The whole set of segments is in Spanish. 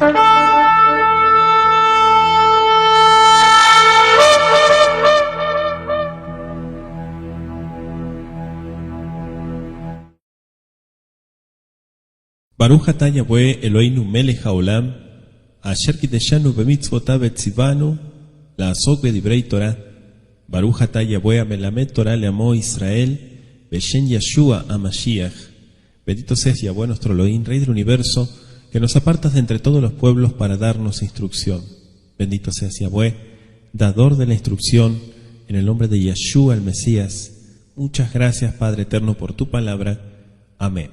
Baruch atah Yahweh Eloheinu melech haolam, asher kideshanu b'mitzvotav v'tzivanu, la'asok b'divrei Torah. Baruch atah Yahweh amelamed Torah le'amo Israel, b'shem Yeshua HaMashiach. Bendito seas Yahweh nuestro Elohim, Rey del universo, que nos apartas de entre todos los pueblos para darnos instrucción. Bendito seas Yahweh, dador de la instrucción, en el nombre de Yeshua el Mesías. Muchas gracias, Padre eterno, por tu palabra. Amén.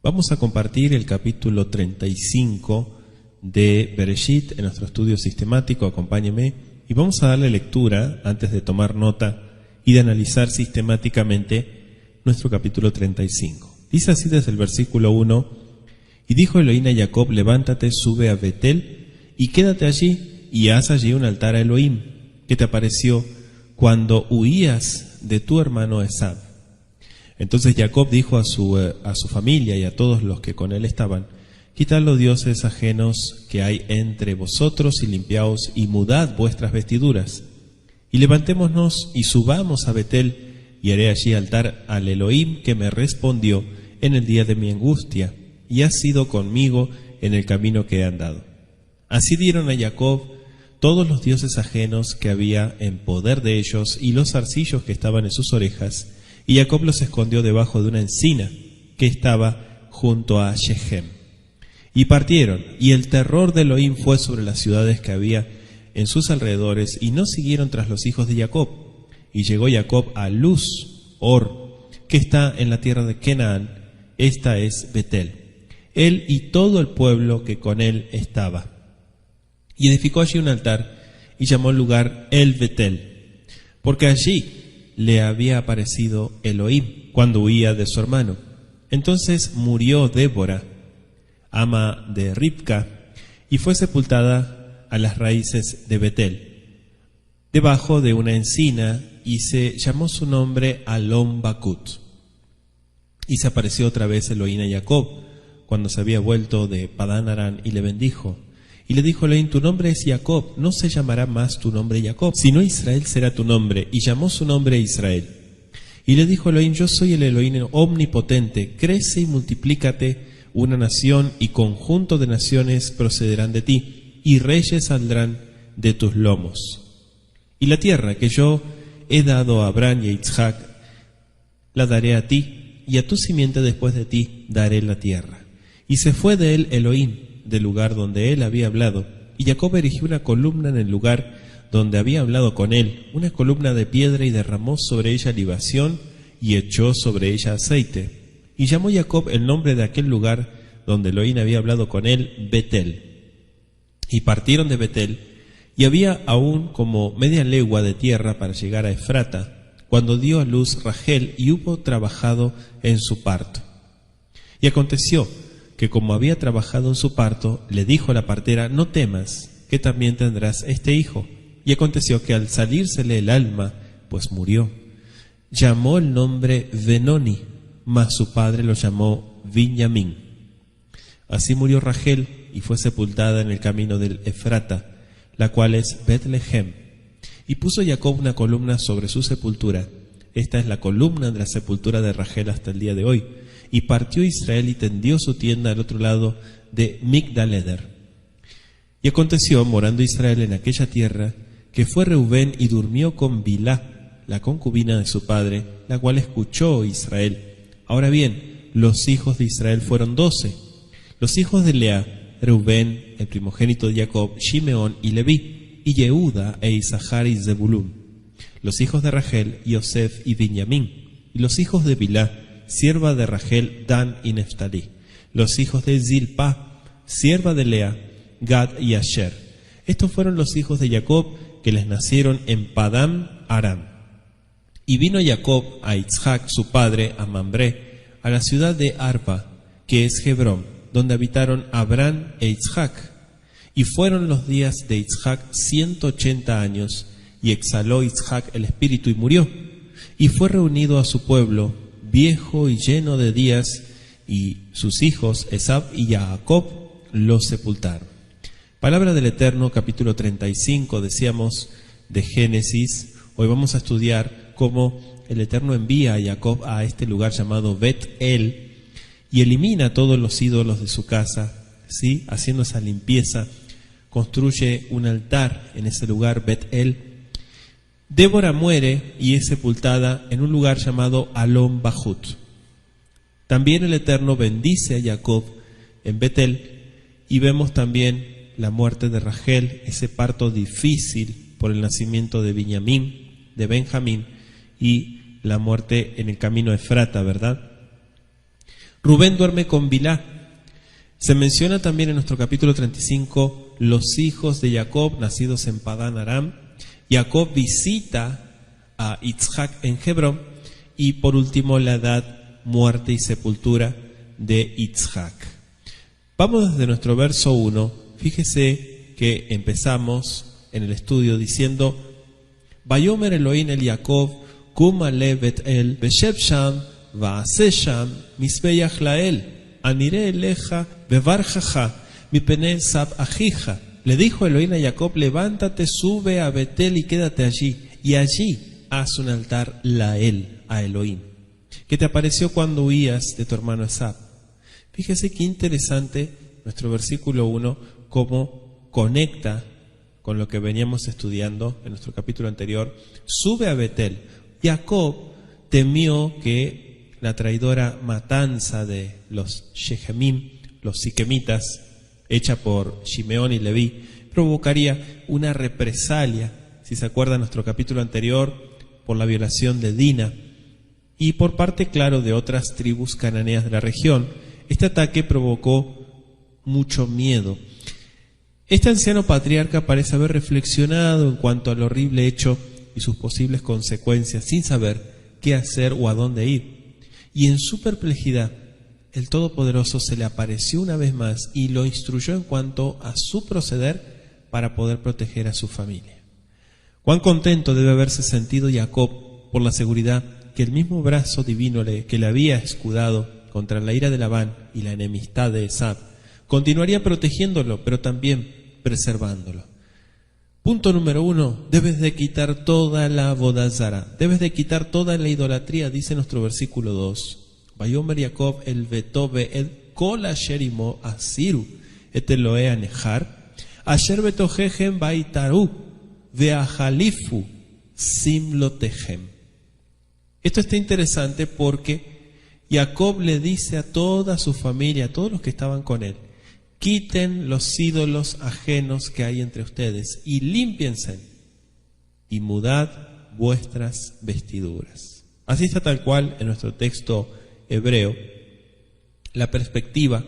Vamos a compartir el capítulo 35 de Bereshit en nuestro estudio sistemático. Acompáñeme y vamos a darle lectura antes de tomar nota y de analizar sistemáticamente nuestro capítulo 35. Dice así desde el versículo 1: Y dijo Elohim a Jacob: levántate, sube a Betel y quédate allí y haz allí un altar a Elohim, que te apareció cuando huías de tu hermano Esab. Entonces Jacob dijo a su familia y a todos los que con él estaban: quitad los dioses ajenos que hay entre vosotros y limpiaos y mudad vuestras vestiduras. Y levantémonos y subamos a Betel y haré allí altar al Elohim que me respondió en el día de mi angustia y ha sido conmigo en el camino que he andado. Así dieron a Jacob todos los dioses ajenos que había en poder de ellos y los zarcillos que estaban en sus orejas, y Jacob los escondió debajo de una encina que estaba junto a Shechem. Y partieron, y el terror de Elohim fue sobre las ciudades que había en sus alrededores, y no siguieron tras los hijos de Jacob. Y llegó Jacob a Luz, Or, que está en la tierra de Canaán, esta es Betel, él y todo el pueblo que con él estaba. Y edificó allí un altar, y llamó el lugar El Betel, porque allí le había aparecido Elohim cuando huía de su hermano. Entonces murió Débora, ama de Ribca, y fue sepultada a las raíces de Betel, debajo de una encina, y se llamó su nombre Alon Bakut. Y se apareció otra vez Elohim a Jacob, cuando se había vuelto de Padán Aram, y le bendijo. Y le dijo Elohim: tu nombre es Jacob, no se llamará más tu nombre Jacob, sino Israel será tu nombre. Y llamó su nombre Israel. Y le dijo Elohim: yo soy el Elohim omnipotente, crece y multiplícate, una nación y conjunto de naciones procederán de ti, y reyes saldrán de tus lomos. Y la tierra que yo he dado a Abraham y a Isaac, la daré a ti, y a tu simiente después de ti daré la tierra. Y se fue de él Elohim del lugar donde él había hablado, y Jacob erigió una columna en el lugar donde había hablado con él, una columna de piedra, y derramó sobre ella libación y echó sobre ella aceite. Y llamó Jacob el nombre de aquel lugar donde Elohim había hablado con él, Betel. Y partieron de Betel, y había aún como media legua de tierra para llegar a Efrata, cuando dio a luz Rachel y hubo trabajado en su parto. Y aconteció que como había trabajado en su parto, le dijo a la partera: no temas, que también tendrás este hijo. Y aconteció que al salírsele el alma, pues murió, llamó el nombre Benoni, mas su padre lo llamó Binjamín. Así murió Rachel y fue sepultada en el camino del Efrata, la cual es Betlehem. Y puso Jacob una columna sobre su sepultura. Esta es la columna de la sepultura de Rachel hasta el día de hoy. Y partió Israel y tendió su tienda al otro lado de Migdal-eder. Y aconteció, morando Israel en aquella tierra, que fue Reubén y durmió con Bilá, la concubina de su padre, la cual escuchó Israel. Ahora bien, los hijos de Israel fueron 12. Los hijos de Lea: Reubén, el primogénito de Jacob, Shimeón y Leví, y Yehuda e Isachar y Zebulún. Los hijos de Rachel: Yosef y Binjamín. Y los hijos de Bilá, sierva de Rachel, Dan y Neftalí. Los hijos de Zilpa, sierva de Lea, Gad y Asher. Estos fueron los hijos de Jacob que les nacieron en Padán Aram. Y vino Jacob a Isaac su padre, a Mambré, a la ciudad de Arba, que es Hebrón, donde habitaron Abraham e Isaac. Y fueron los días de Isaac 180 años, y exhaló Isaac el espíritu y murió. Y fue reunido a su pueblo, viejo y lleno de días, y sus hijos Esab y Jacob lo sepultaron. Palabra del Eterno, capítulo 35, decíamos, de Génesis. Hoy vamos a estudiar cómo el Eterno envía a Jacob a este lugar llamado Bet-El y elimina todos los ídolos de su casa, ¿sí? Haciendo esa limpieza, construye un altar en ese lugar, Bet-El. Débora muere y es sepultada en un lugar llamado Alon Bahut. También el Eterno bendice a Jacob en Bet-El y vemos también la muerte de Rachel, ese parto difícil por el nacimiento de Benjamín, y la muerte en el camino a Efrata, ¿verdad? Rubén duerme con Bilá. Se menciona también en nuestro capítulo 35 los hijos de Jacob nacidos en Padán Aram. Jacob visita a Itzhak en Hebrón y por último la edad, muerte y sepultura de Itzhak. Vamos desde nuestro verso 1. Fíjese que empezamos en el estudio diciendo: Vayomer Elohim el Jacob, kum ale Bet-El, besheb sham, vaase sham, misbeach lael, anire eleja, bevarjaja, mipene sab ajija. Le dijo Elohim a Jacob: levántate, sube a Bet-El y quédate allí, y allí haz un altar lael a Elohim, que te apareció cuando huías de tu hermano Esab. Fíjese qué interesante nuestro versículo 1, cómo conecta con lo que veníamos estudiando en nuestro capítulo anterior. Sube a Bet-El. Jacob temió que la traidora matanza de los Shechemim, los siquemitas, hecha por Shimeón y Leví, provocaría una represalia, si se acuerda nuestro capítulo anterior, por la violación de Dina y por parte, claro, de otras tribus cananeas de la región. Este ataque provocó mucho miedo. Este anciano patriarca parece haber reflexionado en cuanto al horrible hecho y sus posibles consecuencias, sin saber qué hacer o a dónde ir. Y en su perplejidad, el Todopoderoso se le apareció una vez más y lo instruyó en cuanto a su proceder para poder proteger a su familia. Cuán contento debe haberse sentido Jacob por la seguridad que el mismo brazo divino que le había escudado contra la ira de Labán y la enemistad de Esab continuaría protegiéndolo, pero también preservándolo. Punto número 1, debes de quitar toda la vodazara, debes de quitar toda la idolatría, dice nuestro versículo 2. Vayomer Jacob el betobe el kol asher imo asiru et Elohe anehar asher betojejem baitaru veahalifu simlotejem. Esto está interesante porque Jacob le dice a toda su familia, a todos los que estaban con él: quiten los ídolos ajenos que hay entre ustedes y límpiense y mudad vuestras vestiduras. Así está tal cual en nuestro texto hebreo la perspectiva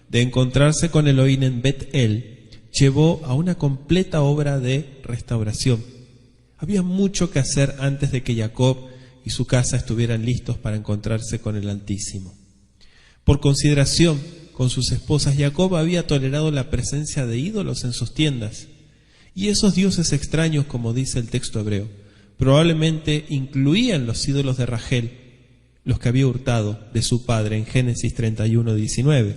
de encontrarse con Elohim en Bet-El llevó a una completa obra de restauración. Había mucho que hacer antes de que Jacob y su casa estuvieran listos para encontrarse con el Altísimo. Por consideración con sus esposas, Jacob había tolerado la presencia de ídolos en sus tiendas. Y esos dioses extraños, como dice el texto hebreo, probablemente incluían los ídolos de Rachel, los que había hurtado de su padre en Génesis 31:19.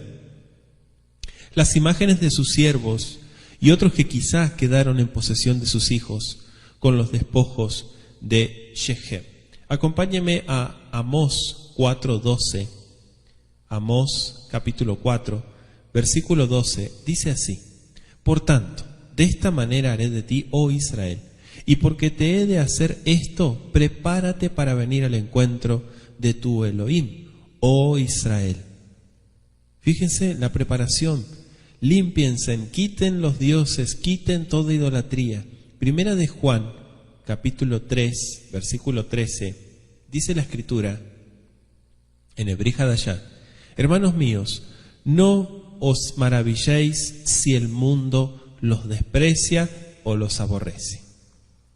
Las imágenes de sus siervos y otros que quizás quedaron en posesión de sus hijos con los despojos de Shechem. Acompáñeme a Amós 4:12. Amós capítulo 4, versículo 12, dice así: por tanto, de esta manera haré de ti, oh Israel, y porque te he de hacer esto, prepárate para venir al encuentro de tu Elohim, oh Israel. Fíjense la preparación. Límpiense, quiten los dioses, quiten toda idolatría. Primera de Juan, capítulo 3, versículo 13, dice la Escritura, en Hebrí Hadashah: hermanos míos, no os maravilléis si el mundo los desprecia o los aborrece.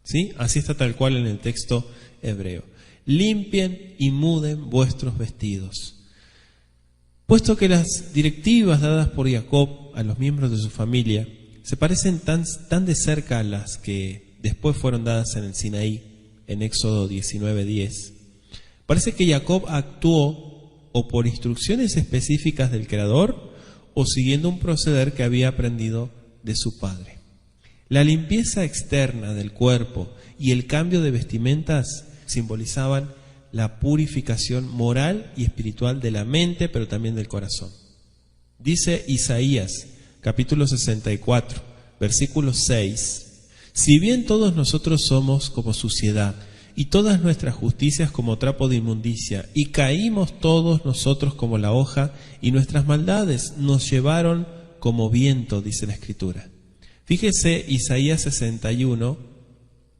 ¿Sí? Así está tal cual en el texto hebreo. Limpien y muden vuestros vestidos. Puesto que las directivas dadas por Jacob a los miembros de su familia se parecen tan de cerca a las que después fueron dadas en el Sinaí, en Éxodo 19:10, parece que Jacob actuó o por instrucciones específicas del Creador o siguiendo un proceder que había aprendido de su padre. La limpieza externa del cuerpo y el cambio de vestimentas simbolizaban la purificación moral y espiritual de la mente, pero también del corazón. Dice Isaías, capítulo 64, versículo 6, si bien todos nosotros somos como suciedad, y todas nuestras justicias como trapo de inmundicia, y caímos todos nosotros como la hoja, y nuestras maldades nos llevaron como viento, dice la Escritura. Fíjese Isaías 61,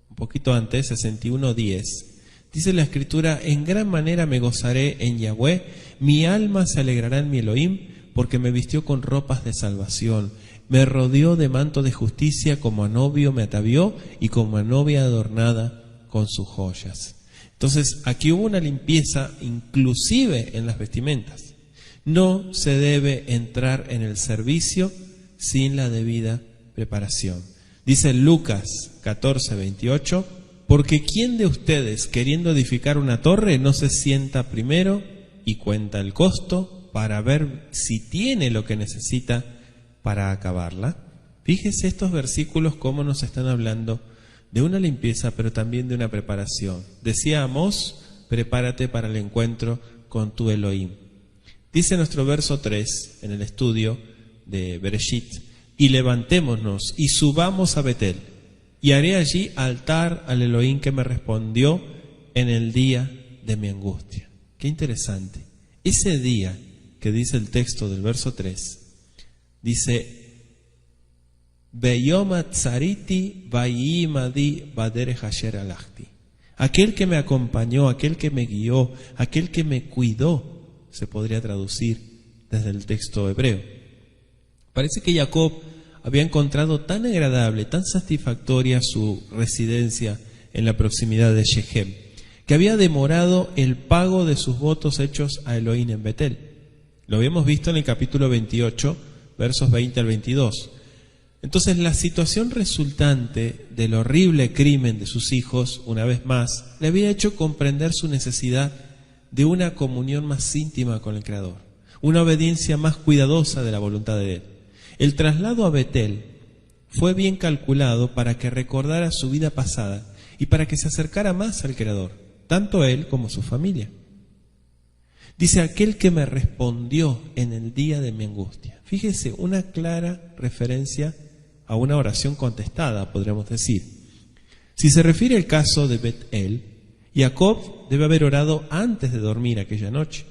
un poquito antes, 61:10. Dice la Escritura, en gran manera me gozaré en Yahweh, mi alma se alegrará en mi Elohim, porque me vistió con ropas de salvación, me rodeó de manto de justicia, como a novio me atavió, y como a novia adornada con sus joyas. Entonces, aquí hubo una limpieza inclusive en las vestimentas. No se debe entrar en el servicio sin la debida preparación. Dice Lucas 14:28, porque ¿quién de ustedes, queriendo edificar una torre, no se sienta primero y cuenta el costo para ver si tiene lo que necesita para acabarla? Fíjese estos versículos cómo nos están hablando de una limpieza, pero también de una preparación. Decía Amós, prepárate para el encuentro con tu Elohim. Dice nuestro verso 3 en el estudio de Bereshit, y levantémonos y subamos a Betel, y haré allí altar al Elohim que me respondió en el día de mi angustia. Qué interesante. Ese día que dice el texto del verso 3, dice, aquel que me acompañó, aquel que me guió, aquel que me cuidó, se podría traducir desde el texto hebreo. Parece que Jacob había encontrado tan agradable, tan satisfactoria su residencia en la proximidad de Shechem, que había demorado el pago de sus votos hechos a Elohim en Betel. Lo habíamos visto en el capítulo 28, versos 20 al 22. Entonces la situación resultante del horrible crimen de sus hijos, una vez más, le había hecho comprender su necesidad de una comunión más íntima con el Creador, una obediencia más cuidadosa de la voluntad de Él. El traslado a Betel fue bien calculado para que recordara su vida pasada y para que se acercara más al Creador, tanto él como su familia. Dice, aquel que me respondió en el día de mi angustia. Fíjese, una clara referencia a una oración contestada, podríamos decir. Si se refiere al caso de Betel, Jacob debe haber orado antes de dormir aquella noche.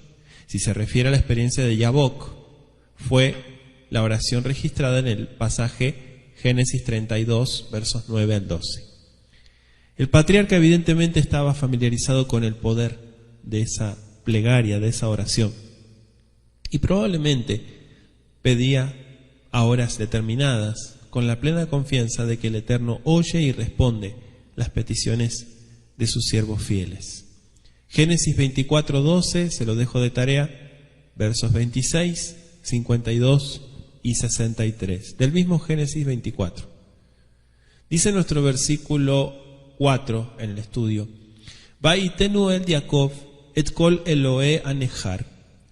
Si se refiere a la experiencia de Yabok, fue la oración registrada en el pasaje Génesis 32, versos 9 al 12. El patriarca evidentemente estaba familiarizado con el poder de esa plegaria, de esa oración, y probablemente pedía a horas determinadas, con la plena confianza de que el Eterno oye y responde las peticiones de sus siervos fieles. Génesis 24:12, se lo dejo de tarea, versos 26, 52 y 63, del mismo Génesis 24. Dice nuestro versículo 4 en el estudio, Vaitenu el Jacob et kol Elohe anehar,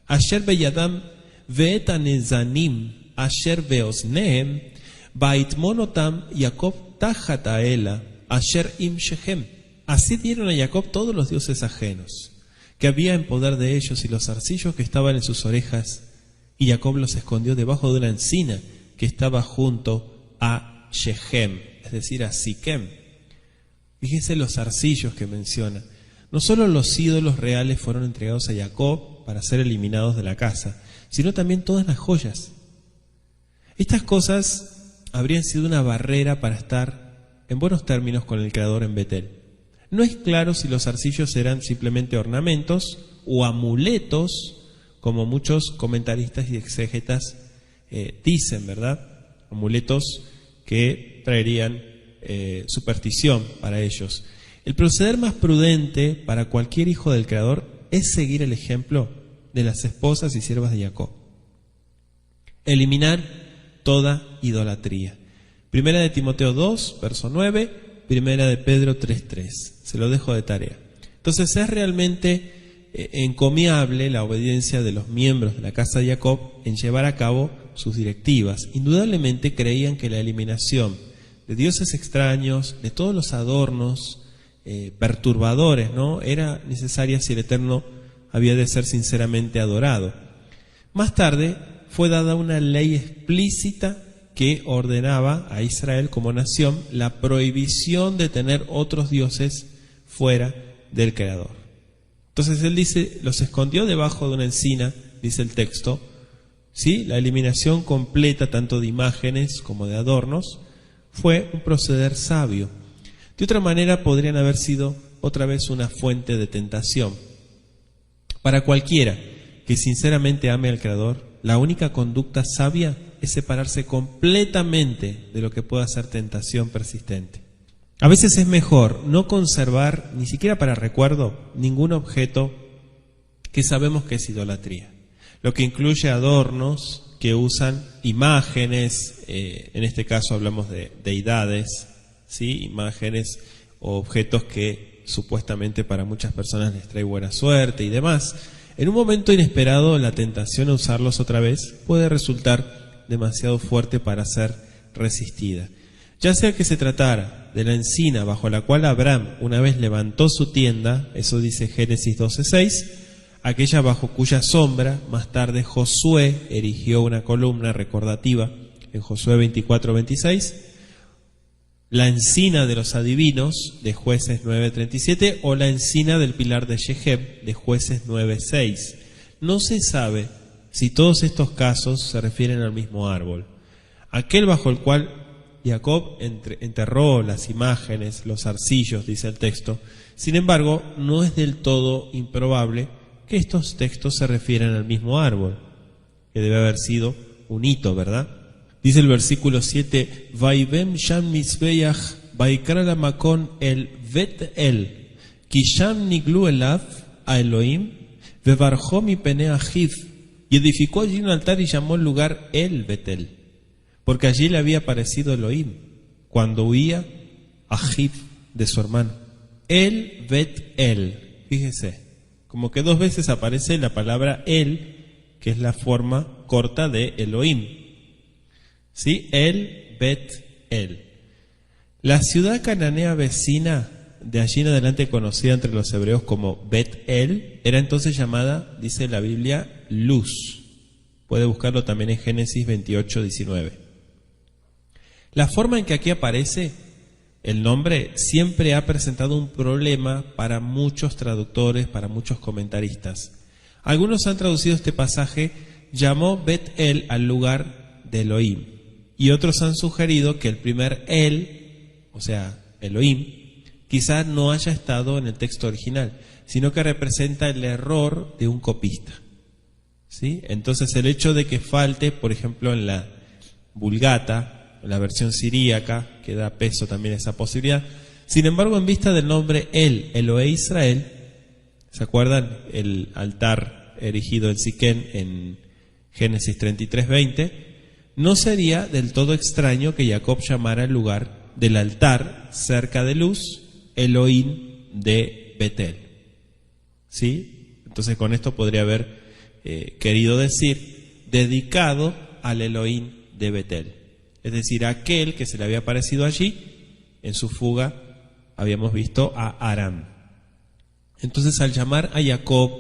asher beyadam veet anezanim, asher beosnehem, vaitmonotam Jacob tajat aela, asher im Shechem. Así dieron a Jacob todos los dioses ajenos que había en poder de ellos y los zarcillos que estaban en sus orejas, y Jacob los escondió debajo de una encina que estaba junto a Shechem, es decir, a Siquem. Fíjense los zarcillos que menciona. No solo los ídolos reales fueron entregados a Jacob para ser eliminados de la casa, sino también todas las joyas. Estas cosas habrían sido una barrera para estar en buenos términos con el Creador en Betel. No es claro si los zarcillos eran simplemente ornamentos o amuletos, como muchos comentaristas y exégetas dicen, ¿verdad? Amuletos que traerían superstición para ellos. El proceder más prudente para cualquier hijo del Creador es seguir el ejemplo de las esposas y siervas de Jacob. Eliminar toda idolatría. Primera de Timoteo 2, verso 9, Primera de Pedro 3:3. Se lo dejo de tarea. Entonces es realmente encomiable la obediencia de los miembros de la casa de Jacob en llevar a cabo sus directivas, indudablemente creían que la eliminación de dioses extraños, de todos los adornos perturbadores, ¿no?, era necesaria si el Eterno había de ser sinceramente adorado. Más tarde fue dada una ley explícita que ordenaba a Israel como nación la prohibición de tener otros dioses fuera del Creador. Entonces él dice, los escondió debajo de una encina, dice el texto, ¿sí? La eliminación completa tanto de imágenes como de adornos fue un proceder sabio. De otra manera podrían haber sido otra vez una fuente de tentación. Para cualquiera que sinceramente ame al Creador, la única conducta sabia es separarse completamente de lo que pueda ser tentación persistente. A veces es mejor no conservar, ni siquiera para recuerdo, ningún objeto que sabemos que es idolatría. Lo que incluye adornos que usan imágenes, en este caso hablamos de deidades, ¿sí? Imágenes o objetos que supuestamente para muchas personas les trae buena suerte y demás. En un momento inesperado, la tentación a usarlos otra vez puede resultar demasiado fuerte para ser resistida. Ya sea que se tratara de la encina bajo la cual Abraham una vez levantó su tienda, eso dice Génesis 12:6, aquella bajo cuya sombra más tarde Josué erigió una columna recordativa en Josué 24:26, la encina de los adivinos de Jueces 9:37 o la encina del pilar de Shechem de Jueces 9:6. No se sabe si todos estos casos se refieren al mismo árbol, aquel bajo el cual Jacob enterró las imágenes, los arcillos, dice el texto. Sin embargo, no es del todo improbable que estos textos se refieran al mismo árbol, que debe haber sido un hito, ¿verdad? Dice el versículo 7, Vaivem sham mizbeach, vaikra lamakon el vet el, ki sham niglu elav a Elohim, vebarjó mi pene ajiv, y edificó allí un altar y llamó el lugar el Betel, porque allí le había aparecido Elohim, cuando huía Ajiv de su hermano. El Bet-El, fíjese, como que 2 veces aparece la palabra El, que es la forma corta de Elohim. ¿Sí? El Bet-El. La ciudad cananea vecina, de allí en adelante conocida entre los hebreos como Bet-El, era entonces llamada, dice la Biblia, Luz. Puede buscarlo también en Génesis 28:19. La forma en que aquí aparece el nombre siempre ha presentado un problema para muchos traductores, para muchos comentaristas. Algunos han traducido este pasaje, llamó Bet-El al lugar de Elohim, y otros han sugerido que el primer El, o sea, Elohim, quizás no haya estado en el texto original, sino que representa el error de un copista. ¿Sí? Entonces el hecho de que falte, por ejemplo, en la Vulgata, la versión siríaca, que da peso también a esa posibilidad. Sin embargo, en vista del nombre El, Elohe Israel, ¿se acuerdan? El altar erigido en Siquén en Génesis 33:20, no sería del todo extraño que Jacob llamara el lugar del altar cerca de Luz, Elohim de Betel. ¿Sí? Entonces con esto podría haber querido decir dedicado al Elohim de Betel. Es decir, aquel que se le había aparecido allí, en su fuga, habíamos visto a Aram. Entonces, al llamar a Jacob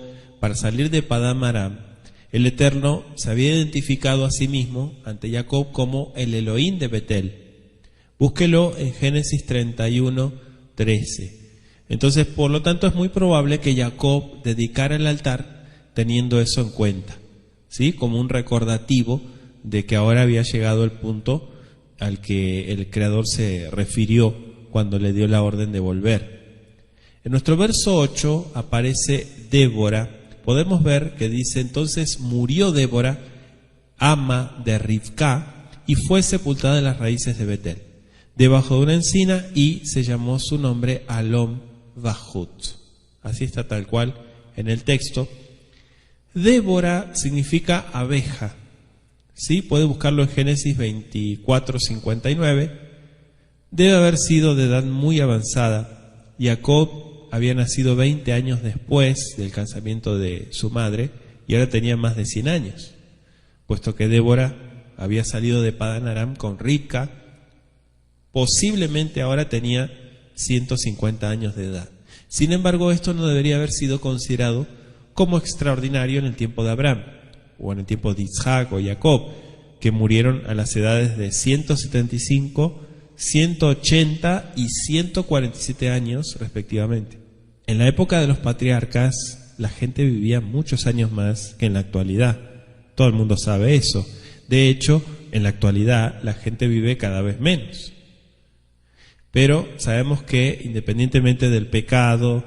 para salir de Padán Aram, el Eterno se había identificado a sí mismo ante Jacob como el Elohim de Betel. Búsquelo en Génesis 31:13. Entonces, por lo tanto, es muy probable que Jacob dedicara el altar teniendo eso en cuenta, ¿sí? Como un recordativo de que ahora había llegado el punto al que el Creador se refirió cuando le dio la orden de volver. En nuestro verso 8 aparece Débora. Podemos ver que dice, entonces murió Débora, ama de Rivka, y fue sepultada en las raíces de Betel, debajo de una encina, y se llamó su nombre Alom Bahut. Así está tal cual en el texto. Débora significa abeja. ¿Sí? Puede buscarlo en Génesis 24:59. Debe haber sido de edad muy avanzada. Jacob había nacido 20 años después del casamiento de su madre y ahora tenía más de 100 años, puesto que Débora había salido de Padán Aram con Ribca, posiblemente ahora tenía 150 años de edad. Sin embargo, esto no debería haber sido considerado como extraordinario en el tiempo de Abraham, o en el tiempo de Isaac o Jacob, que murieron a las edades de 175, 180 y 147 años respectivamente. En la época de los patriarcas, la gente vivía muchos años más que en la actualidad. Todo el mundo sabe eso. De hecho, en la actualidad la gente vive cada vez menos. Pero sabemos que independientemente del pecado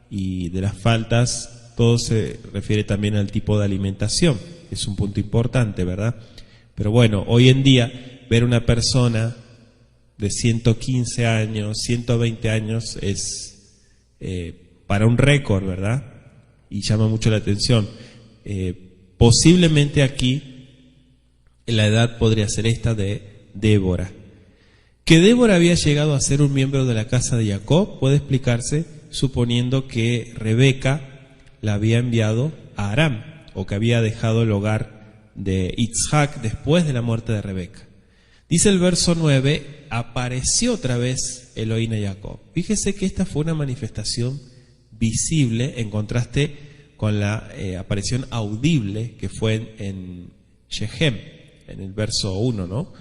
y de las faltas, todo se refiere también al tipo de alimentación. Es un punto importante, ¿verdad? Pero bueno, hoy en día ver una persona de 115 años, 120 años es para un récord, ¿verdad? Y llama mucho la atención. Posiblemente aquí la edad podría ser esta de Débora. Que Débora había llegado a ser un miembro de la casa de Jacob puede explicarse suponiendo que Rebeca la había enviado a Aram, o que había dejado el hogar de Isaac después de la muerte de Rebeca. Dice el verso 9, apareció otra vez Elohim a Jacob. Fíjese que esta fue una manifestación visible en contraste con la aparición audible que fue en Shechem, en el verso 1, ¿no?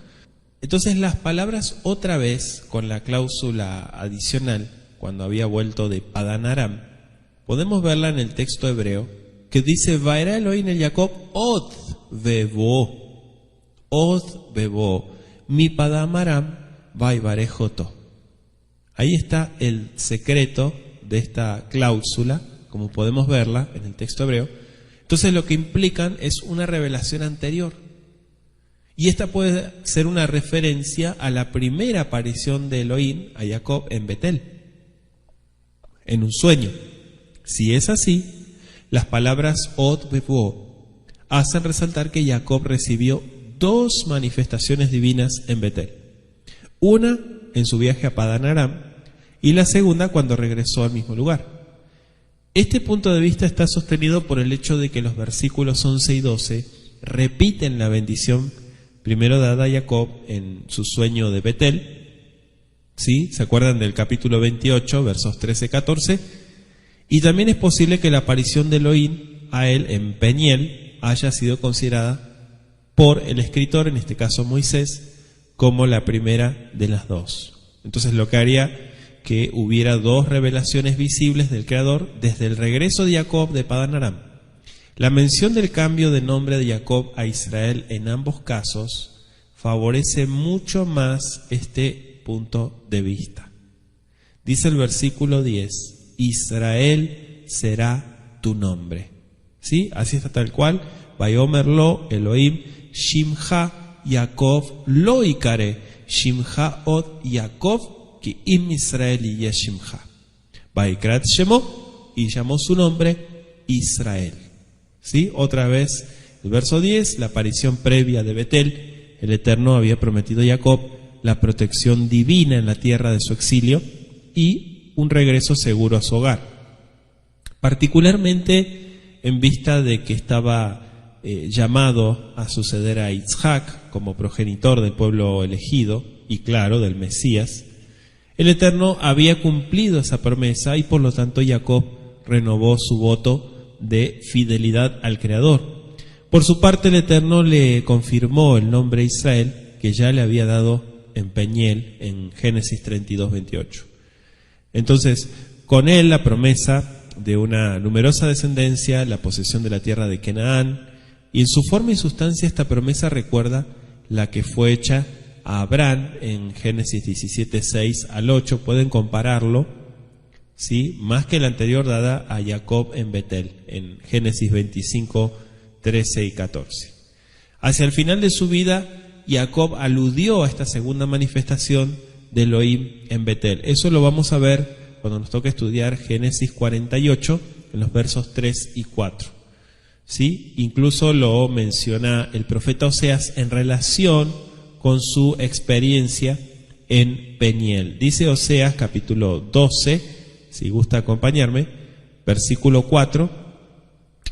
Entonces las palabras otra vez, con la cláusula adicional, cuando había vuelto de Padán Aram, podemos verla en el texto hebreo, que dice, Vaera Elohim el Jacob, Od bebo, mi Padán Aram, vaivarejoto. Ahí está el secreto de esta cláusula, como podemos verla en el texto hebreo. Entonces lo que implican es una revelación anterior. Y esta puede ser una referencia a la primera aparición de Elohim a Jacob en Betel, en un sueño. Si es así, las palabras Od bebo hacen resaltar que Jacob recibió dos manifestaciones divinas en Betel. Una en su viaje a Padán Aram y la segunda cuando regresó al mismo lugar. Este punto de vista está sostenido por el hecho de que los versículos 11 y 12 repiten la bendición primero dada a Jacob en su sueño de Betel. ¿Sí? ¿Se acuerdan del capítulo 28, versos 13-14? Y también es posible que la aparición de Elohim a él en Peniel haya sido considerada por el escritor, en este caso Moisés, como la primera de las dos. Entonces lo que haría que hubiera dos revelaciones visibles del Creador desde el regreso de Jacob de Padán Aram. La mención del cambio de nombre de Jacob a Israel en ambos casos favorece mucho más este punto de vista. Dice el versículo 10, Israel será tu nombre. ¿Sí? Así está tal cual. Vayomerlo Elohim Shimcha Yaakov lo ikare Shimcha od Yaakov ki im Israel yeshimcha. Vaikrat Shemo, y llamó su nombre Israel. ¿Sí? Otra vez el verso 10, la aparición previa de Betel. El Eterno había prometido a Jacob la protección divina en la tierra de su exilio y un regreso seguro a su hogar. Particularmente en vista de que estaba llamado a suceder a Isaac como progenitor del pueblo elegido y claro, del Mesías, el Eterno había cumplido esa promesa y por lo tanto Jacob renovó su voto de fidelidad al Creador. Por su parte el Eterno le confirmó el nombre Israel que ya le había dado en Peniel en Génesis 32:28. Entonces, con él la promesa de una numerosa descendencia, la posesión de la tierra de Canaán, y en su forma y sustancia esta promesa recuerda la que fue hecha a Abraham en Génesis 17:6-8. Pueden compararlo, ¿sí? Más que la anterior dada a Jacob en Betel, en Génesis 25:13 y 14. Hacia el final de su vida, Jacob aludió a esta segunda manifestación de Elohim en Betel. Eso lo vamos a ver cuando nos toque estudiar Génesis 48, en los versos 3 y 4. ¿Sí? Incluso lo menciona el profeta Oseas en relación con su experiencia en Peniel. Dice Oseas capítulo 12, si gusta acompañarme, versículo 4,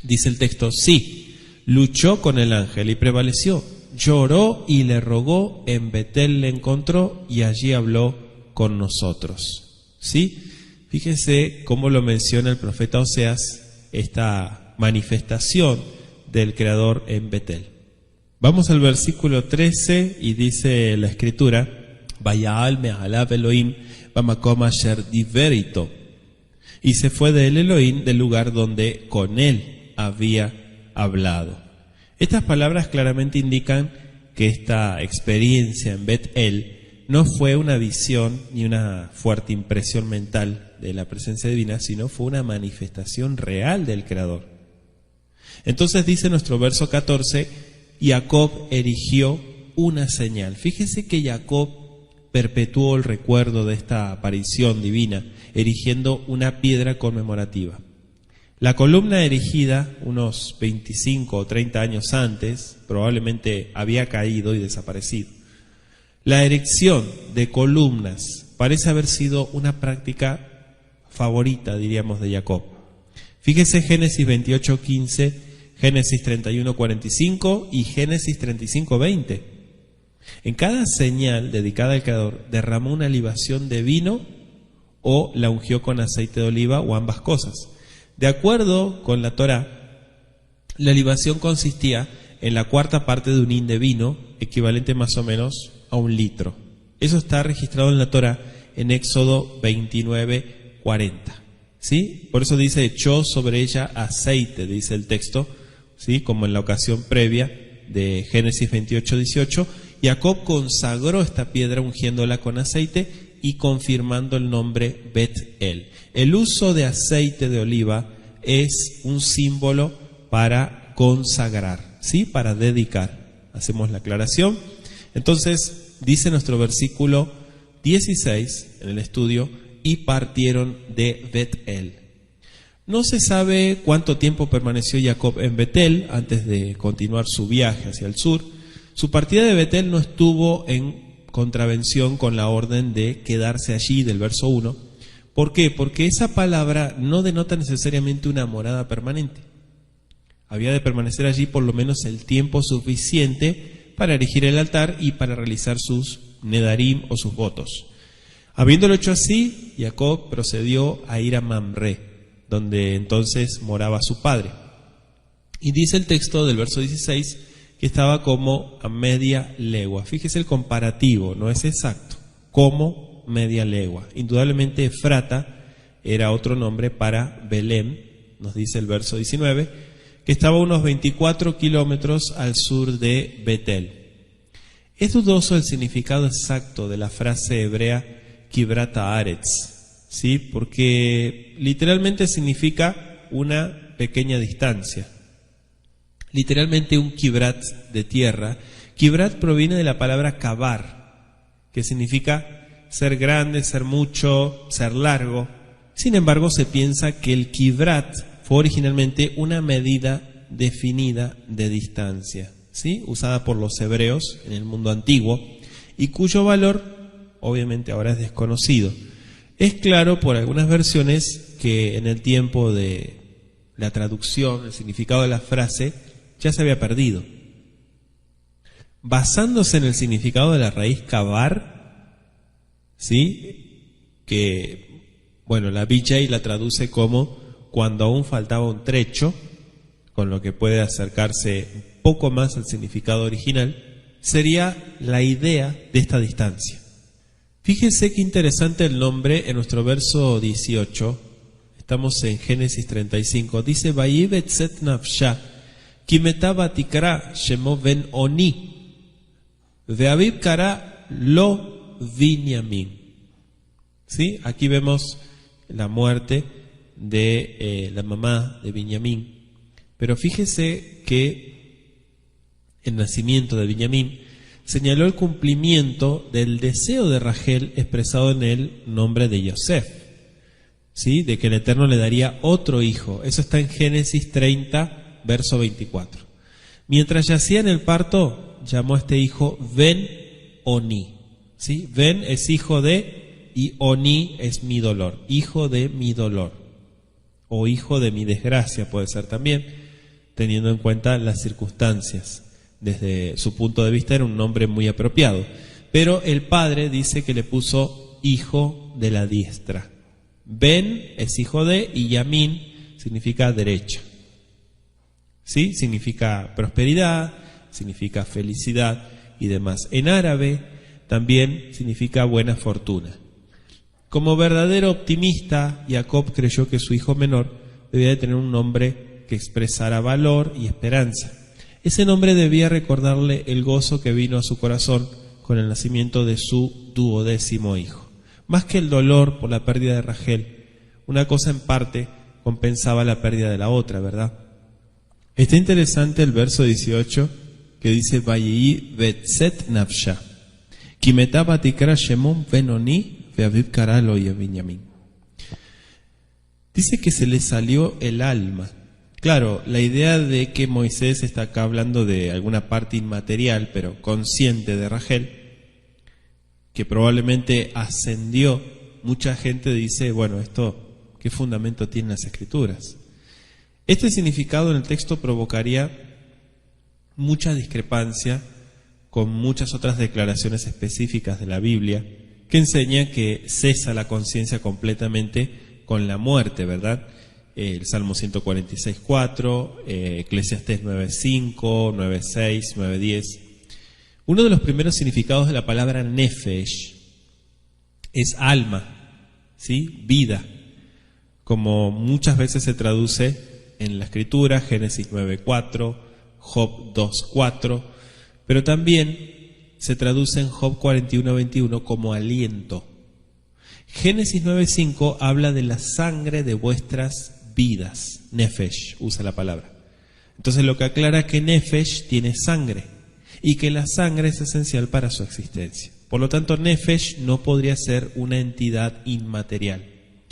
dice el texto, sí, luchó con el ángel y prevaleció, lloró y le rogó, en Betel le encontró y allí habló con nosotros. ¿Sí? Fíjense cómo lo menciona el profeta Oseas, esta manifestación del Creador en Betel. Vamos al versículo 13 y dice la Escritura: Vayal me'alav Elohim bamakom asher diver ito. Y se fue de él Elohim del lugar donde con él había hablado. Estas palabras claramente indican que esta experiencia en Bet-El no fue una visión ni una fuerte impresión mental de la presencia divina, sino fue una manifestación real del Creador. Entonces dice nuestro verso 14: Jacob erigió una señal. Fíjese que Jacob perpetuó el recuerdo de esta aparición divina, erigiendo una piedra conmemorativa. La columna erigida unos 25 o 30 años antes probablemente había caído y desaparecido. La erección de columnas parece haber sido una práctica favorita, diríamos, de Jacob. Fíjese Génesis 28:15, Génesis 31:45 y Génesis 35:20. En cada señal dedicada al Creador derramó una libación de vino o la ungió con aceite de oliva o ambas cosas. De acuerdo con la Torá, la libación consistía en la cuarta parte de un hin de vino, equivalente más o menos a 1 litro. Eso está registrado en la Torá en Éxodo 29:40. ¿Sí? Por eso dice: echó sobre ella aceite, dice el texto, ¿sí? Como en la ocasión previa de Génesis 28:18. Jacob consagró esta piedra ungiéndola con aceite y confirmando el nombre Bet-El. El uso de aceite de oliva es un símbolo para consagrar, ¿sí? Para dedicar. Hacemos la aclaración. Entonces, dice nuestro versículo 16 en el estudio: y partieron de Bet-El. No se sabe cuánto tiempo permaneció Jacob en Betel antes de continuar su viaje hacia el sur. Su partida de Betel no estuvo en contravención con la orden de quedarse allí del verso 1. ¿Por qué? Porque esa palabra no denota necesariamente una morada permanente. Había de permanecer allí por lo menos el tiempo suficiente para erigir el altar y para realizar sus nedarim o sus votos. Habiéndolo hecho así, Jacob procedió a ir a Mamre, donde entonces moraba su padre. Y dice el texto del verso 16 que estaba como a media legua. Fíjese el comparativo, no es exacto, como media legua. Indudablemente Efrata era otro nombre para Belén, nos dice el verso 19, que estaba a unos 24 kilómetros al sur de Betel. Es dudoso el significado exacto de la frase hebrea Kibrat Haaretz, ¿sí? Porque literalmente significa una pequeña distancia. Literalmente un kibrat de tierra. Kibrat proviene de la palabra kabar, que significa ser grande, ser mucho, ser largo. Sin embargo, se piensa que el kibrat fue originalmente una medida definida de distancia, ¿sí? Usada por los hebreos en el mundo antiguo y cuyo valor obviamente ahora es desconocido. Es claro por algunas versiones que en el tiempo de la traducción, el significado de la frase ya se había perdido. Basándose en el significado de la raíz kabar, ¿sí? Que, bueno, la BJ la traduce como cuando aún faltaba un trecho, con lo que puede acercarse un poco más al significado original, sería la idea de esta distancia. Fíjense qué interesante el nombre en nuestro verso 18. Estamos en Génesis 35. Dice: Vayibet set nafsha Kimetaba tikra shemo ben oni veaviv kara lo Binyamin. ¿Sí? Aquí vemos la muerte de la mamá de Binyamin. Pero fíjese que el nacimiento de Binyamin señaló el cumplimiento del deseo de Rachel expresado en el nombre de Yosef, ¿sí? De que el Eterno le daría otro hijo. Eso está en Génesis 30, verso 24. Mientras yacía en el parto, llamó a este hijo Ben Oni, ¿sí? Ben es hijo de, y Oni es mi dolor, hijo de mi dolor, o hijo de mi desgracia puede ser también, teniendo en cuenta las circunstancias desde su punto de vista era un nombre muy apropiado. Pero el padre dice que le puso hijo de la diestra. Ben es hijo de, y Yamin significa derecha. ¿Sí? Significa prosperidad, significa felicidad y demás. En árabe también significa buena fortuna. Como verdadero optimista, Jacob creyó que su hijo menor debía de tener un nombre que expresara valor y esperanza. Ese nombre debía recordarle el gozo que vino a su corazón con el nacimiento de su 12º hijo. Más que el dolor por la pérdida de Rachel, una cosa en parte compensaba la pérdida de la otra, ¿verdad? Está interesante el verso 18 que dice Vayehi betzet nafsha ki metá batikra Shemón Benoni ve'aviv kara lo Benjamín. Dice que se le salió el alma. Claro, la idea de que Moisés está acá hablando de alguna parte inmaterial, pero consciente de Rachel, que probablemente ascendió, mucha gente dice, bueno, esto, ¿qué fundamento tienen las Escrituras? Este significado en el texto provocaría mucha discrepancia con muchas otras declaraciones específicas de la Biblia que enseñan que cesa la conciencia completamente con la muerte, ¿verdad? El Salmo 146:4, Eclesiastés 9:5, 9:6, 9:10. Uno de los primeros significados de la palabra nefesh es alma, ¿sí? Vida, como muchas veces se traduce en la Escritura, Génesis 9:4, Job 2:4, pero también se traduce en Job 41:21 como aliento. Génesis 9:5 habla de la sangre de vuestras vidas. Nefesh usa la palabra. Entonces lo que aclara es que Nefesh tiene sangre y que la sangre es esencial para su existencia. Por lo tanto, Nefesh no podría ser una entidad inmaterial.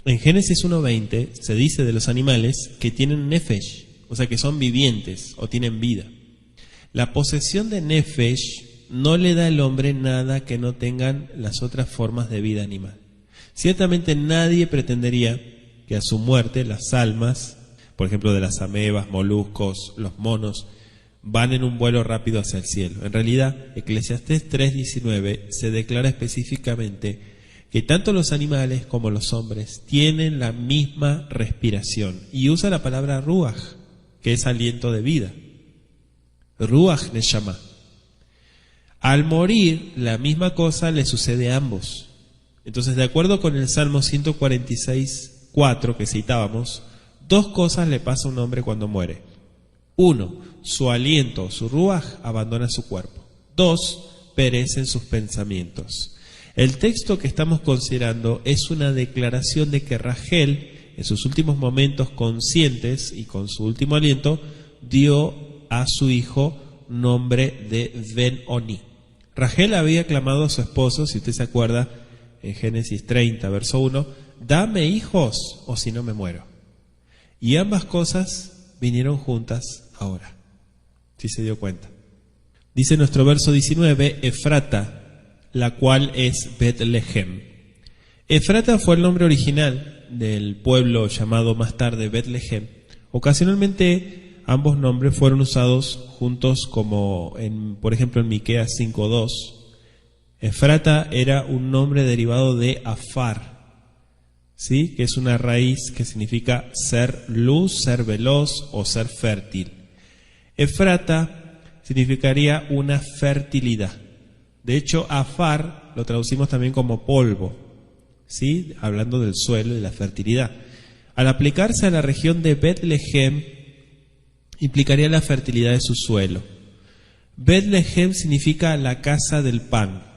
En Génesis 1:20 se dice de los animales que tienen Nefesh, o sea que son vivientes o tienen vida. La posesión de Nefesh no le da al hombre nada que no tengan las otras formas de vida animal. Ciertamente nadie pretendería que a su muerte las almas, por ejemplo de las amebas, moluscos, los monos, van en un vuelo rápido hacia el cielo. En realidad, Eclesiastés 3:19 se declara específicamente que tanto los animales como los hombres tienen la misma respiración y usa la palabra ruach, que es aliento de vida. Ruach neshama. Al morir, la misma cosa le sucede a ambos. Entonces, de acuerdo con el Salmo 146:4 que citábamos, dos cosas le pasa a un hombre cuando muere. Uno, su aliento, su ruaj, abandona su cuerpo. Dos, perecen sus pensamientos. El texto que estamos considerando es una declaración de que Rachel, en sus últimos momentos conscientes y con su último aliento, dio a su hijo nombre de Ben-Oni. Rachel había clamado a su esposo, si usted se acuerda, en Génesis 30, verso 1, dame hijos o si no me muero. Y ambas cosas vinieron juntas ahora, si se dio cuenta. Dice nuestro verso 19, Efrata, la cual es Betlehem. Efrata fue el nombre original del pueblo llamado más tarde Betlehem. Ocasionalmente ambos nombres fueron usados juntos como, por ejemplo, en Miqueas 5:2. Efrata era un nombre derivado de Afar, ¿sí? Que es una raíz que significa ser luz, ser veloz o ser fértil. Efrata significaría una fertilidad. De hecho, Afar lo traducimos también como polvo, ¿sí? Hablando del suelo y de la fertilidad. Al aplicarse a la región de Betlehem, implicaría la fertilidad de su suelo. Betlehem significa la casa del pan.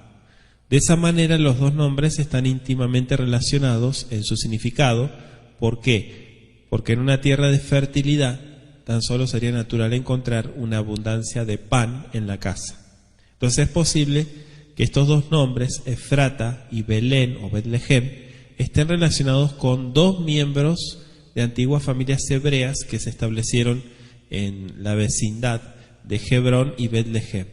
De esa manera los dos nombres están íntimamente relacionados en su significado. ¿Por qué? Porque en una tierra de fertilidad tan solo sería natural encontrar una abundancia de pan en la casa. Entonces es posible que estos dos nombres, Efrata y Belén o Betlehem, estén relacionados con dos miembros de antiguas familias hebreas que se establecieron en la vecindad de Hebrón y Betlehem.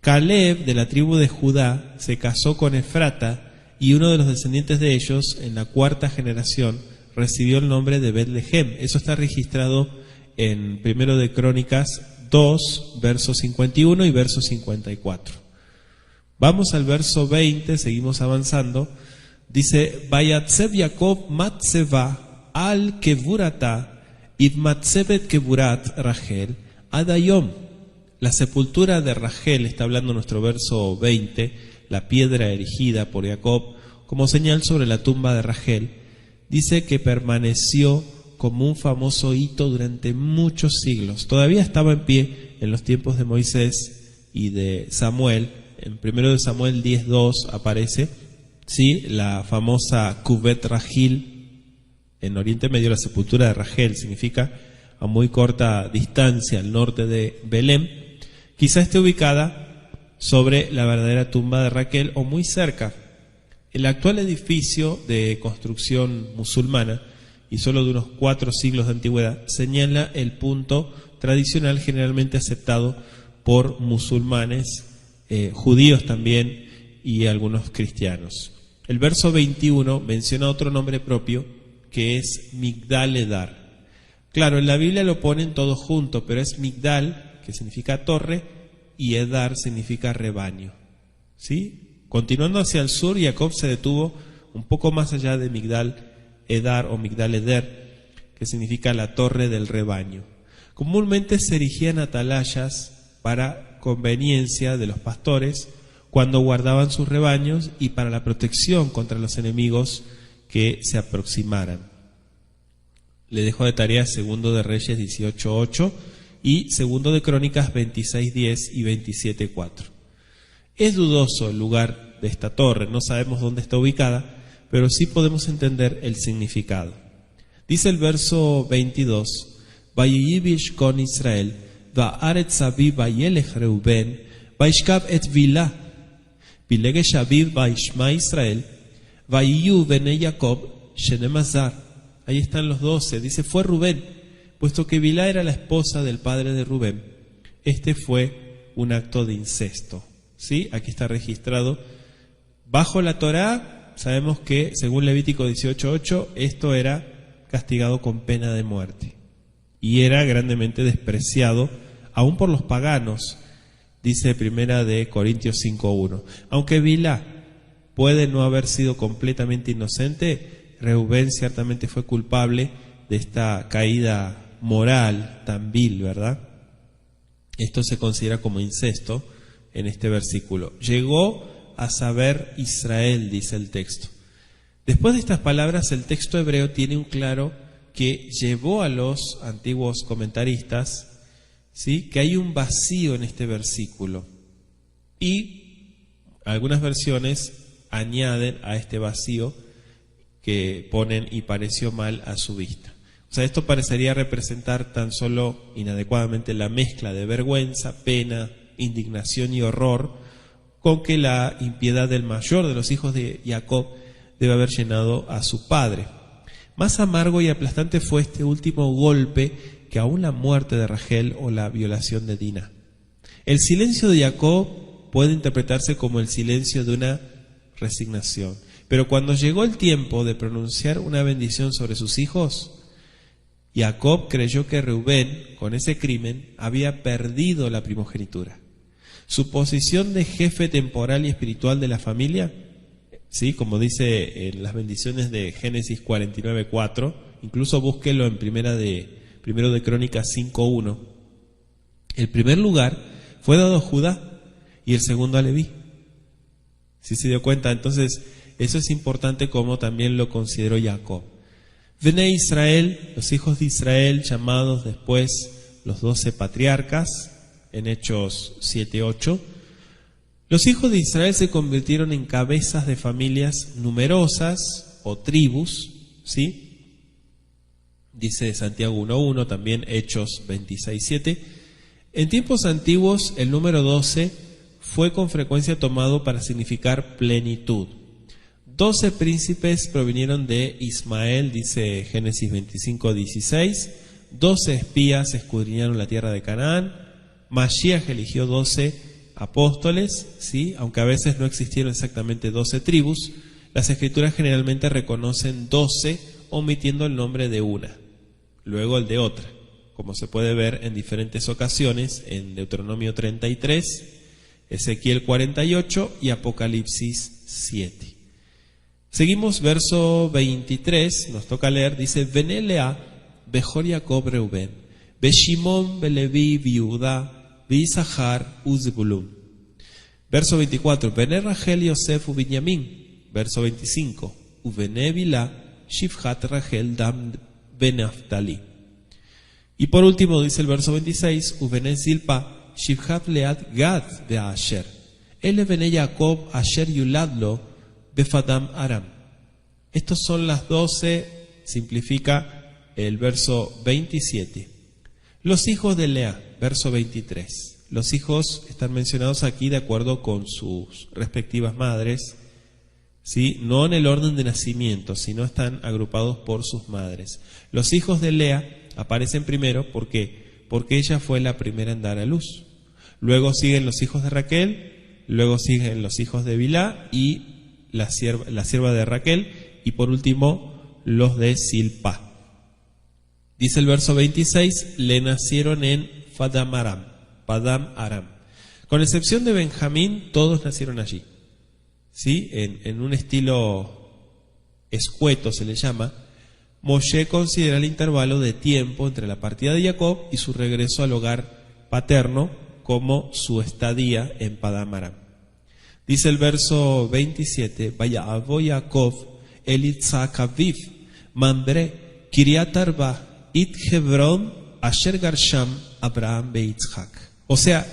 Caleb, de la tribu de Judá, se casó con Efrata y uno de los descendientes de ellos, en la 4ª generación, recibió el nombre de Betlehem. Eso está registrado en 1 de Crónicas 2, verso 51 y verso 54. Vamos al verso 20, seguimos avanzando. Dice, Vayatzev Jacob matzeva al kevurata id matzevet kevurat Rachel adayom. La sepultura de Rachel, está hablando nuestro verso 20, la piedra erigida por Jacob como señal sobre la tumba de Rachel, dice que permaneció como un famoso hito durante muchos siglos. Todavía estaba en pie en los tiempos de Moisés y de Samuel. En 1 de Samuel 10:2 aparece, ¿sí?, la famosa Kuvet Rachel. En Oriente Medio la sepultura de Rachel significa a muy corta distancia al norte de Belén. Quizá esté ubicada sobre la verdadera tumba de Raquel o muy cerca. El actual edificio de construcción musulmana y solo de unos 4 siglos de antigüedad señala el punto tradicional generalmente aceptado por musulmanes, judíos también y algunos cristianos. El verso 21 menciona otro nombre propio que es Migdal Edar. Claro, en la Biblia lo ponen todos juntos, pero es Migdal, que significa torre, y Edar significa rebaño. ¿Sí? Continuando hacia el sur, Jacob se detuvo un poco más allá de Migdal Edar o Migdal Eder, que significa la torre del rebaño. Comúnmente se erigían atalayas para conveniencia de los pastores cuando guardaban sus rebaños y para la protección contra los enemigos que se aproximaran. Le dejo de tarea Segundo de Reyes 18:8 y Segundo de Crónicas 26:10 y 27:4. Es dudoso el lugar de esta torre, no sabemos dónde está ubicada, pero sí podemos entender el significado. Dice el verso 22, Vayivish con Israel, Va'aretz aviv vayelech Reuben, Vaishkav et Vilah, Vilegesh aviv vaishma Israel, Vayiyu bene Jacob, Shenemazar. Ahí están los 12, dice, fue Rubén, puesto que Bilá era la esposa del padre de Rubén. Este fue un acto de incesto. ¿Sí? Aquí está registrado. Bajo la Torá, sabemos que, según Levítico 18:8, esto era castigado con pena de muerte. Y era grandemente despreciado, aún por los paganos, dice 1 de Corintios 5:1. Aunque Bilá puede no haber sido completamente inocente, Reubén ciertamente fue culpable de esta caída moral tan vil, ¿verdad? Esto se considera como incesto en este versículo. Llegó a saber Israel, dice el texto. Después de estas palabras, el texto hebreo tiene un claro que llevó a los antiguos comentaristas, ¿sí?, que hay un vacío en este versículo. Y algunas versiones añaden a este vacío que ponen y pareció mal a su vista. O sea, esto parecería representar tan solo inadecuadamente la mezcla de vergüenza, pena, indignación y horror con que la impiedad del mayor de los hijos de Jacob debe haber llenado a su padre. Más amargo y aplastante fue este último golpe que aún la muerte de Rachel o la violación de Dina. El silencio de Jacob puede interpretarse como el silencio de una resignación. Pero cuando llegó el tiempo de pronunciar una bendición sobre sus hijos, Jacob creyó que Reubén, con ese crimen, había perdido la primogenitura. Su posición de jefe temporal y espiritual de la familia, ¿sí?, como dice en las bendiciones de Génesis 49:4, incluso búsquelo en primero de Crónicas 5:1. El primer lugar fue dado a Judá y el segundo a Leví. ¿Sí se dio cuenta? Entonces, eso es importante como también lo consideró Jacob. Bene Israel, los hijos de Israel, llamados después los 12 patriarcas, en Hechos 7:8, los hijos de Israel se convirtieron en cabezas de familias numerosas o tribus, ¿sí? Dice Santiago 1:1, también Hechos 26:7. En tiempos antiguos el número 12 fue con frecuencia tomado para significar plenitud. 12 príncipes provinieron de Ismael, dice Génesis 25:16. 12 espías escudriñaron la tierra de Canaán. Mashiach eligió 12 apóstoles, ¿sí? Aunque a veces no existieron exactamente 12 tribus, las escrituras generalmente reconocen 12 omitiendo el nombre de una, luego el de otra. como se puede ver en diferentes ocasiones en Deuteronomio 33, Ezequiel 48 y Apocalipsis 7. Seguimos verso 23, nos toca leer, dice: Vené Lea, Bejor Jacob Reuben, Beshimón, Beleví, Viudá, Beisahar, Uzebulun. Verso 24, Vené Rachel, Yosef, Ubinyamín. Verso 25, Uvené Bilá, Shifhat Rachel, Dam, Benaftali. Y por último dice el verso 26, Uvené Zilpa, Shifhat Lead, Gad, Beasher. Ele Vené Jacob, Asher Yuladlo, Befadam Aram. Estos son las 12, simplifica el verso 27. Los hijos de Lea, verso 23. Los hijos están mencionados aquí de acuerdo con sus respectivas madres, ¿sí? No en el orden de nacimiento, sino están agrupados por sus madres. Los hijos de Lea aparecen primero porque ella fue la primera en dar a luz. Luego siguen los hijos de Raquel, luego siguen los hijos de Bilá y la sierva de Raquel, y por último los de Silpa. Dice el verso 26, le nacieron en Padam Aram. Con excepción de Benjamín, todos nacieron allí. ¿Sí? En un estilo escueto se le llama. Moshe considera el intervalo de tiempo entre la partida de Jacob y su regreso al hogar paterno como su estadía en Padam Aram. Dice el verso 27, Vayavo Jacob el Itzhak Aviv, Mambre, Kiriat Arba, It Hebron, Asher Garsham, Abraham be Itzhak. O sea,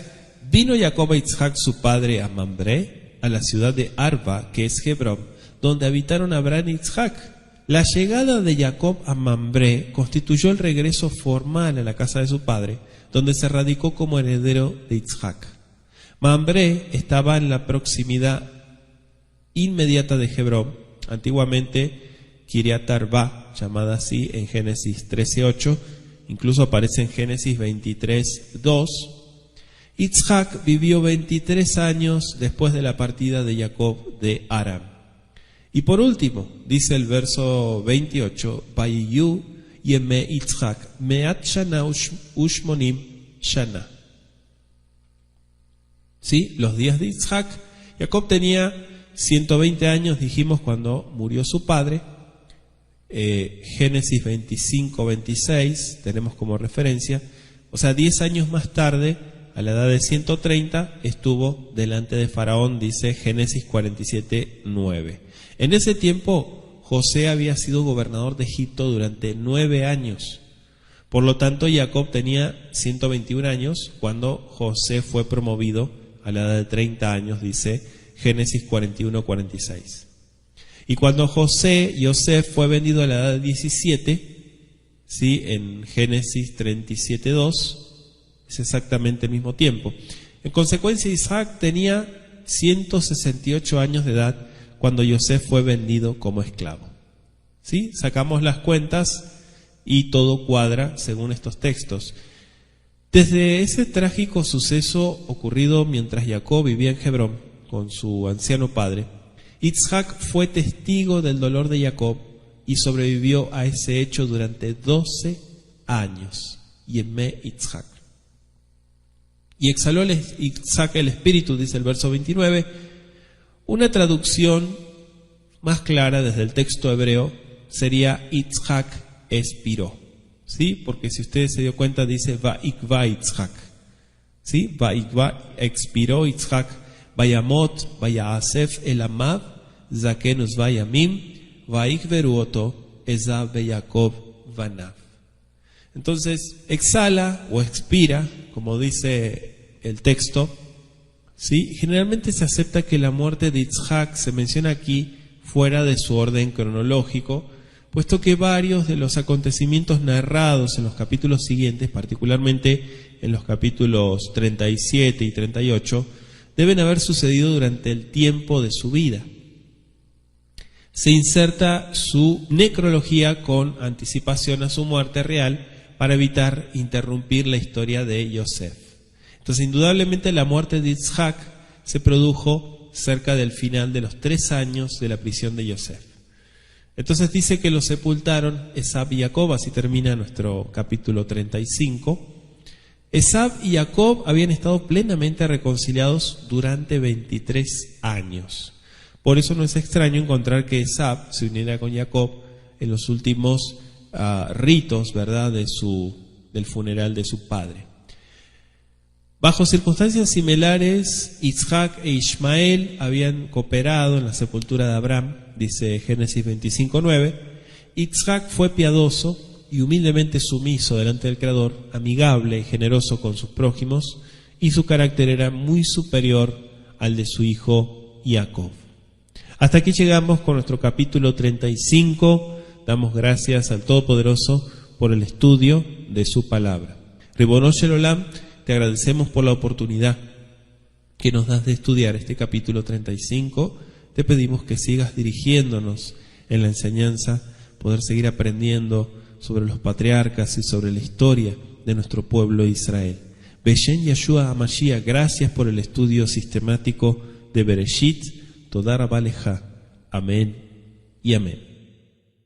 vino Jacob a Itzhak su padre a Mambre, a la ciudad de Arba, que es Hebrón, donde habitaron Abraham y Itzhak. La llegada de Jacob a Mambré constituyó el regreso formal a la casa de su padre, donde se radicó como heredero de Itzhak. Mambré estaba en la proximidad inmediata de Hebrón, antiguamente Kiriat Arba, llamada así en Génesis 13:8, incluso aparece en Génesis 23:2. Itzhak vivió 23 años después de la partida de Jacob de Aram. Y por último, dice el verso 28, Vayiyu yeme Itzhak meat shana ushmonim shana. ¿Sí? Los días de Itzhak. Jacob tenía 120 años, dijimos, cuando murió su padre. Génesis 25:26 tenemos como referencia. O sea, 10 años más tarde, a la edad de 130, estuvo delante de Faraón, dice Génesis 47:9. En ese tiempo, José había sido gobernador de Egipto durante 9 años. Por lo tanto, Jacob tenía 121 años cuando José fue promovido a la edad de 30 años, dice Génesis 41:46. Y cuando Yosef fue vendido a la edad de 17, ¿sí? En Génesis 37:2, es exactamente el mismo tiempo. En consecuencia, Isaac tenía 168 años de edad cuando Yosef fue vendido como esclavo. ¿Sí? Sacamos las cuentas y todo cuadra según estos textos. Desde ese trágico suceso ocurrido mientras Jacob vivía en Hebrón con su anciano padre, Itzhak fue testigo del dolor de Jacob y sobrevivió a ese hecho durante 12 años. Yemé Itzhak. Y exhaló Itzhak el espíritu, dice el verso 29. Una traducción más clara desde el texto hebreo sería Itzhak expiró. ¿Sí? Porque si ustedes se dio cuenta, dice Va'ikva Itzhak. ¿Sí? Va'ikva, expiró Itzhak. Vayamot, Vayasef el Amab, Zakenus Vayamim, Vaikveruoto, Ezab Jacob Vanav. Entonces, exhala o expira, como dice el texto. ¿Sí? Generalmente se acepta que la muerte de Itzhak se menciona aquí fuera de su orden cronológico, puesto que varios de los acontecimientos narrados en los capítulos siguientes, particularmente en los capítulos 37 y 38, deben haber sucedido durante el tiempo de su vida. Se inserta su necrología con anticipación a su muerte real para evitar interrumpir la historia de Yosef. Entonces, indudablemente la muerte de Itzhak se produjo cerca del final de los 3 años de la prisión de Yosef. Entonces dice que los sepultaron Esab y Jacob, así termina nuestro capítulo 35. Esab y Jacob habían estado plenamente reconciliados durante 23 años. Por eso no es extraño encontrar que Esab se uniera con Jacob en los últimos ritos, ¿verdad?, del funeral de su padre. Bajo circunstancias similares, Isaac e Ismael habían cooperado en la sepultura de Abraham, dice Génesis 25:9. Isaac fue piadoso y humildemente sumiso delante del Creador, amigable y generoso con sus prójimos, y su carácter era muy superior al de su hijo Jacob. Hasta aquí llegamos con nuestro capítulo 35. Damos gracias al Todopoderoso por el estudio de su palabra. Ribono Shel Olam, te agradecemos por la oportunidad que nos das de estudiar este capítulo 35. Te pedimos que sigas dirigiéndonos en la enseñanza, poder seguir aprendiendo sobre los patriarcas y sobre la historia de nuestro pueblo Israel. Beshen Yeshua HaMashiach, gracias por el estudio sistemático de Bereshit. Todá Rabá Leja. Amén y amén.